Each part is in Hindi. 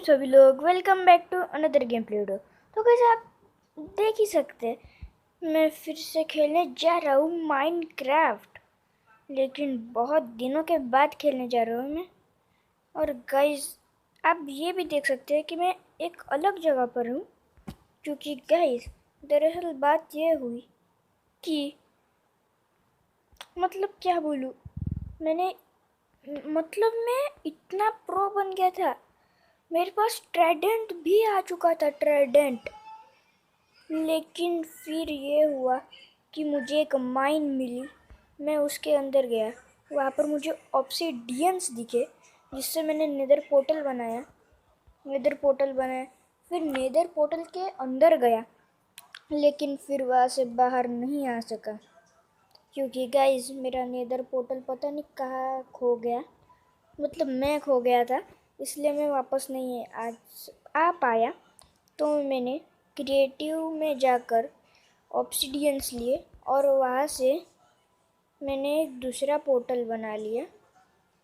सभी लोग, welcome back to another game play video. तो कैसे आप देख ही सकते हैं, मैं फिर से खेलने जा रहा हूँ माइनक्राफ्ट। लेकिन बहुत दिनों के बाद खेलने जा रहा हूँ मैं। और गाइस, आप ये भी देख सकते हैं कि मैं एक अलग जगह पर हूँ। क्योंकि गाइस, दरअसल बात ये हुई कि मतलब क्या बोलूँ, मैं इतना प्रो बन गया था। मेरे पास ट्राइडेंट भी आ चुका था, ट्राइडेंट। लेकिन फिर ये हुआ कि मुझे एक माइन मिली। मैं उसके अंदर गया, वहाँ पर मुझे ऑब्सीडियंस दिखे, जिससे मैंने नेदर पोर्टल बनाया। फिर नेदर पोर्टल के अंदर गया, लेकिन फिर वहाँ से बाहर नहीं आ सका। क्योंकि गाइस, मेरा नेदर पोर्टल पता नहीं कहाँ खो गया। मतलब मैं खो गया था, इसलिए मैं वापस नहीं आ पाया। तो मैंने क्रिएटिव में जाकर ऑब्सीडियंस लिए और वहाँ से मैंने एक दूसरा पोर्टल बना लिया।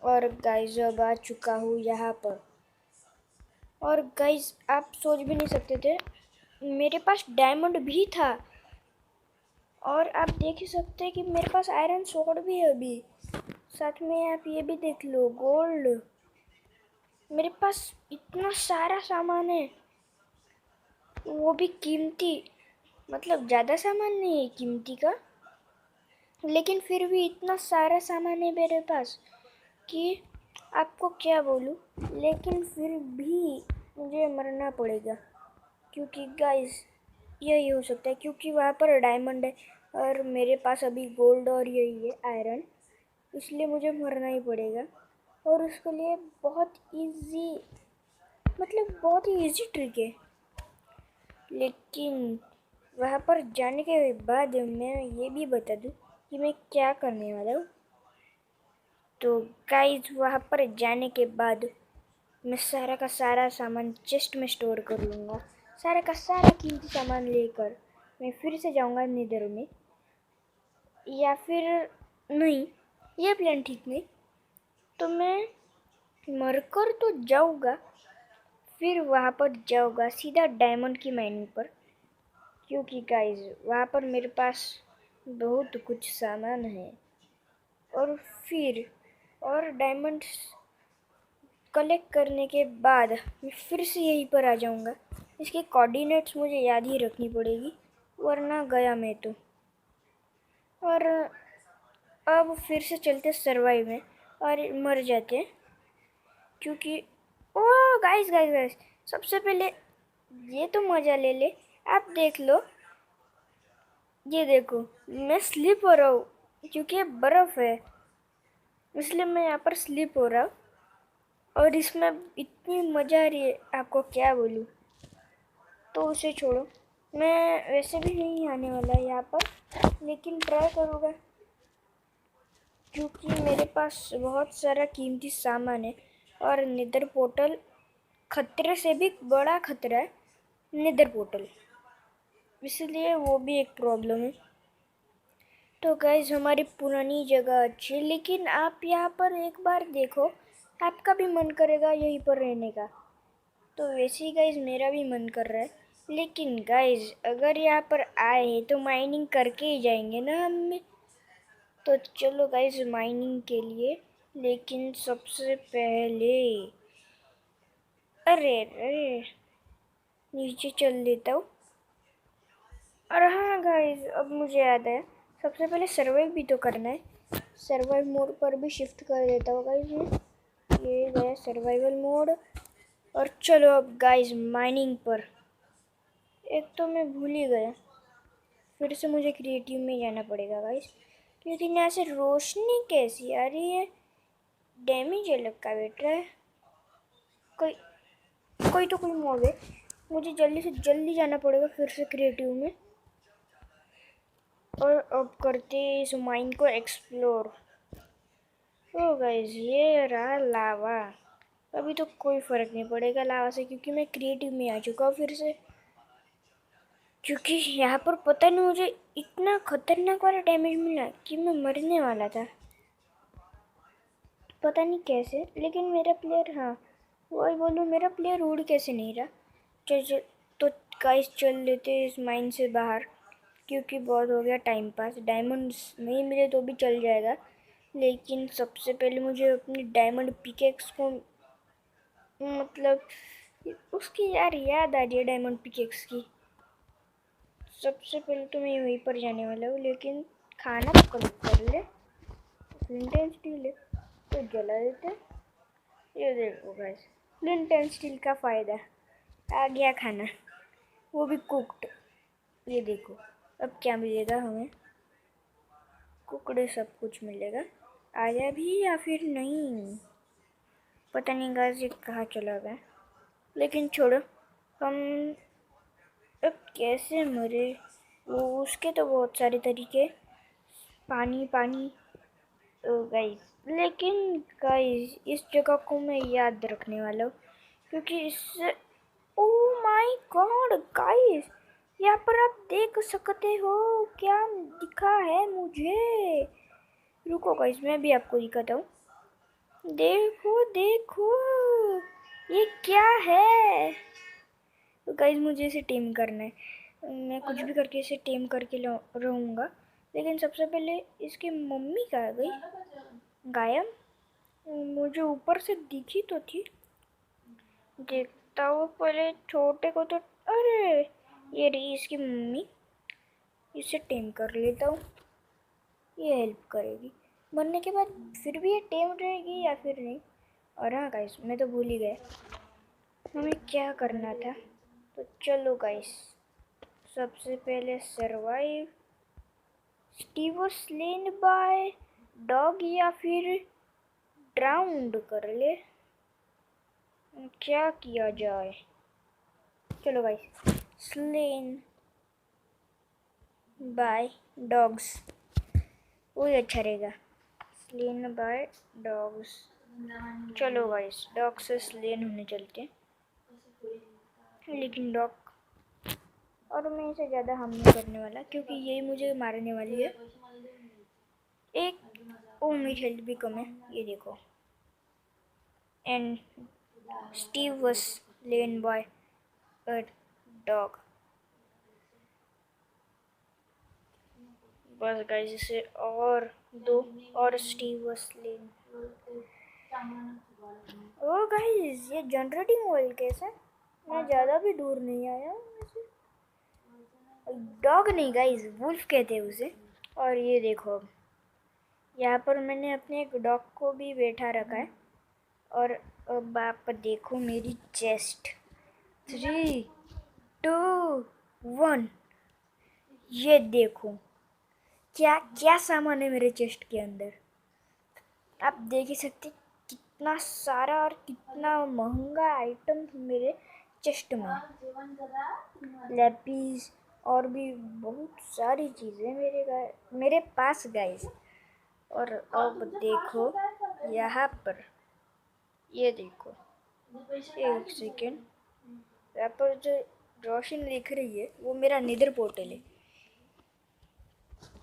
और गाइस, अब आ चुका हूँ यहाँ पर। और गाइस, आप सोच भी नहीं सकते थे, मेरे पास डायमंड भी था। और आप देख ही सकते हैं कि मेरे पास आयरन स्वॉर्ड भी है अभी। साथ में आप ये भी देख लो, गोल्ड। मेरे पास इतना सारा सामान है, वो भी कीमती। मतलब ज़्यादा सामान नहीं है कीमती का, लेकिन फिर भी इतना सारा सामान है मेरे पास कि आपको क्या बोलूँ। लेकिन फिर भी मुझे मरना पड़ेगा, क्योंकि गाइस यही हो सकता है। क्योंकि वहाँ पर डायमंड है और मेरे पास अभी गोल्ड और यही है आयरन, इसलिए मुझे मरना ही पड़ेगा। और उसके लिए बहुत ही इजी ट्रिक है। लेकिन वहाँ पर जाने के बाद मैं ये भी बता दूँ कि मैं क्या करने वाला हूँ। तो गाइस, वहाँ पर जाने के बाद मैं सारा का सारा सामान चेस्ट में स्टोर कर लूँगा। सारा का सारा कीमती सामान लेकर मैं फिर से जाऊँगा नेदर में। या फिर नहीं, ये प्लान ठीक नहीं। तो मैं मरकर तो जाऊँगा, फिर वहाँ पर जाऊँगा सीधा डायमंड की माइनिंग पर। क्योंकि गाइस, वहाँ पर मेरे पास बहुत कुछ सामान है। और डायमंड कलेक्ट करने के बाद मैं फिर से यहीं पर आ जाऊँगा। इसके कोऑर्डिनेट्स मुझे याद ही रखनी पड़ेगी, वरना गया मैं तो। और अब फिर से चलते सर्वाइव में और मर जाते हैं। क्योंकि ओ गाइस गाइस गाइस, सबसे पहले ये तो मज़ा ले ले। आप देख लो, ये देखो, मैं स्लिप हो रहा हूँ क्योंकि ये बर्फ़ है, इसलिए मैं यहाँ पर स्लिप हो रहा हूँ। और इसमें इतनी मज़ा आ रही है, आपको क्या बोलूँ। तो उसे छोड़ो, मैं वैसे भी नहीं आने वाला यहाँ पर, लेकिन ट्राई करूँगा। क्योंकि मेरे पास बहुत सारा कीमती सामान है और नेदर पोर्टल खतरे से भी बड़ा खतरा है, नेदर पोर्टल। इसलिए वो भी एक प्रॉब्लम है। तो गाइस, हमारी पुरानी जगह अच्छी है, लेकिन आप यहाँ पर एक बार देखो, आपका भी मन करेगा यहीं पर रहने का। तो वैसे ही गाइस, मेरा भी मन कर रहा है। लेकिन गाइस, अगर यहाँ पर आए हैं तो माइनिंग करके ही जाएंगे ना हम। तो चलो गाइस, माइनिंग के लिए। लेकिन सबसे पहले अरे अरे नीचे चल लेता हूँ। और हाँ गाइस, अब मुझे याद है, सबसे पहले सर्वाइव भी तो करना है। सर्वाइव मोड पर भी शिफ्ट कर देता हूँ गाइस। ये गया सर्वाइवल मोड। और चलो अब गाइस, माइनिंग पर। एक तो मैं भूल ही गया, फिर से मुझे क्रिएटिव में जाना पड़ेगा गाइस। लेकिन यहाँ से रोशनी कैसी आ रही है, डैमेज अलग का बैठ रहा है। कोई कोई मॉब है, मुझे जल्दी से जल्दी जाना पड़ेगा फिर से क्रिएटिव में। और अब करते हैं इस माइन को एक्सप्लोर। ओ गाइस, ये रहा लावा। अभी तो कोई फ़र्क नहीं पड़ेगा लावा से, क्योंकि मैं क्रिएटिव में आ चुका हूँ फिर से। क्योंकि यहाँ पर पता नहीं मुझे इतना खतरनाक वाला डैमेज मिला कि मैं मरने वाला था, पता नहीं कैसे। लेकिन मेरा प्लेयर, हाँ, वही बोलूँ, मेरा प्लेयर उड़ कैसे नहीं रहा। चल तो गाइस चल लेते इस माइन से बाहर, क्योंकि बहुत हो गया टाइम पास। डायमंड्स नहीं मिले तो भी चल जाएगा, लेकिन सबसे पहले मुझे अपनी डायमंड पिकेक्स को, मतलब उसकी यार याद आ रही है डायमंड पिकेक्स की। सबसे पहले तो मैं वहीं पर जाने वाला हूँ, लेकिन खाना तो कलेक्ट कर ले। फ्लिंट एंड स्टील है तो जला देते। ये देखो गाइस, फ्लिंट एंड स्टील का फ़ायदा आ गया खाना, वो भी कुक्ड। ये देखो अब क्या मिलेगा हमें, कुकड़े सब कुछ मिलेगा। आया भी या फिर नहीं, पता नहीं गाइस ये कहाँ चला गया। लेकिन छोड़ो, हम अब कैसे मरे, वो उसके तो बहुत सारे तरीके। पानी पानी गाइस, लेकिन गाइस इस जगह को मैं याद रखने वाला हूँ, क्योंकि इससे, ओ माय गॉड गाइस, यहाँ पर आप देख सकते हो क्या दिखा है मुझे। रुको गाइस, मैं भी आपको दिखाता हूँ। देखो देखो, ये क्या है। तो गाइस मुझे इसे टेम करना है, मैं कुछ भी करके इसे टेम करके रहूँगा। लेकिन सबसे पहले इसकी मम्मी कहाँ गई, गायब। मुझे ऊपर से दिखी तो थी, देखता हूँ पहले छोटे को तो। अरे ये रही इसकी मम्मी, इसे टेम कर लेता हूँ, ये हेल्प करेगी। मरने के बाद फिर भी ये टेम रहेगी या फिर नहीं। और हाँ गाइस, मैं तो भूल ही गया हमें क्या करना था। तो चलो गाइस, सबसे पहले survive, Steve was slain by dog या फिर ड्राउंड कर ले, क्या किया जाए। चलो गाइस, स्लेन बाय डॉग्स, वही अच्छा रहेगा, स्लेन बाय डॉग्स। चलो गाइस, डॉग से स्लेन होने चलते हैं, लेकिन डॉग, और मैं इसे ज़्यादा हम नहीं करने वाला, क्योंकि यही मुझे मारने वाली है। एक, ओ मेरी हेल्थ भी कम है, ये देखो। And Steve was slain by a dog. बस गाइस, इसे और दो, और Steve was slain. Oh guys, ये जनरेटिंग ऑयल कैसे, मैं ज़्यादा भी दूर नहीं आया हूँ वैसे। डॉग नहीं गाइस, वुल्फ कहते हैं उसे। और ये देखो, यहाँ पर मैंने अपने एक डॉग को भी बैठा रखा है। और अब आप देखो मेरी चेस्ट, 3, 2, 1, ये देखो क्या क्या सामान है मेरे चेस्ट के अंदर। आप देख ही सकते कितना सारा और कितना महंगा आइटम मेरे चेस्ट में, लैपीस और भी बहुत सारी चीज़ें मेरे पास गाइस। और अब देखो यहाँ पर, ये देखो, एक सेकेंड, यहाँ पर जो रोशन लिख रही है वो मेरा निदर पोर्टल है।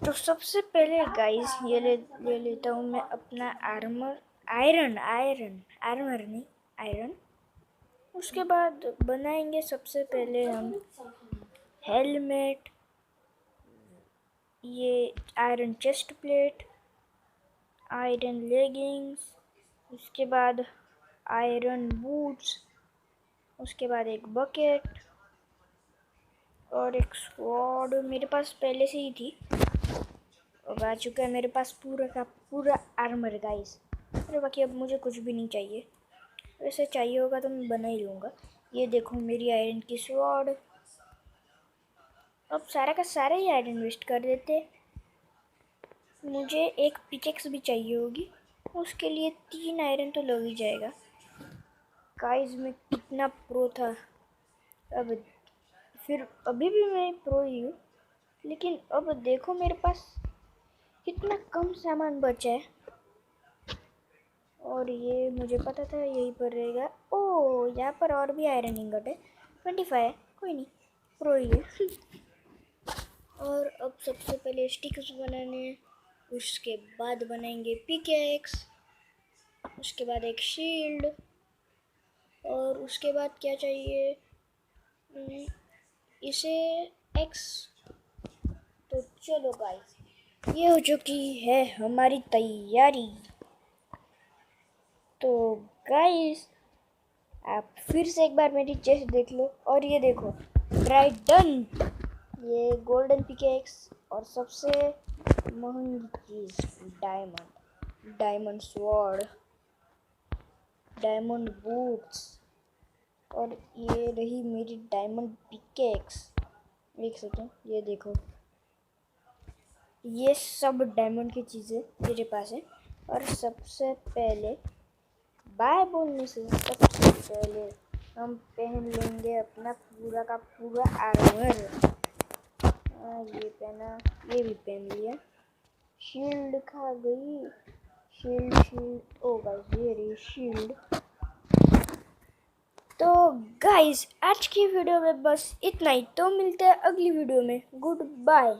तो सबसे पहले गाइस ये ले लेता हूँ मैं अपना आर्मर, आर्मर नहीं, आयरन। उसके बाद बनाएंगे सबसे पहले हम हेलमेट, ये iron chest plate, iron leggings, उसके बाद आयरन बूट्स, उसके बाद एक बकेट और एक स्वॉर्ड मेरे पास पहले से ही थी। अब आ चुका है मेरे पास पूरा का पूरा आर्मर गाइस। अरे बाकी अब मुझे कुछ भी नहीं चाहिए, वैसे चाहिए होगा तो मैं बना ही लूँगा। ये देखो मेरी आयरन की स्वॉर्ड। अब सारा का सारा ही आयरन वेस्ट कर देते। मुझे एक पिकेक्स भी चाहिए होगी, उसके लिए 3 आयरन तो लग ही जाएगा। गाइस मैं कितना प्रो था, अब फिर अभी भी मैं प्रो ही हूँ, लेकिन अब देखो मेरे पास कितना कम सामान बचा है। और ये मुझे पता था यहीं पर रहेगा। ओ यहाँ पर और भी आयरन इंगट है, 25 है, कोई नहीं, प्रो ही है। और अब सबसे पहले स्टिक्स बनाने हैं, उसके बाद बनाएंगे पिकेक्स, उसके बाद एक शील्ड, और उसके बाद क्या चाहिए, इसे एक्स। तो चलो गाइस, ये हो चुकी है हमारी तैयारी। तो गाइस, आप फिर से एक बार मेरी चेस्ट देख लो, और ये देखो, ट्राई डन। ये गोल्डन पिकेक्स और सबसे महंगी चीज डायमंड स्वॉर्ड, डायमंड बूट्स, और ये रही मेरी डायमंड पिकेक्स। एक सेकेंड, ये देखो, ये सब डायमंड की चीज़ें मेरे पास है। और सबसे पहले बाय बोलने से सबसे पहले हम पहन लेंगे अपना पूरा का पूरा आर्मर। ये पहना, ये भी पहन लिया। शील्ड खा गई, शील्ड ओ गाइस, ये रही शील्ड। तो गाइस, आज की वीडियो में बस इतना ही। तो मिलते हैं अगली वीडियो में। Good bye.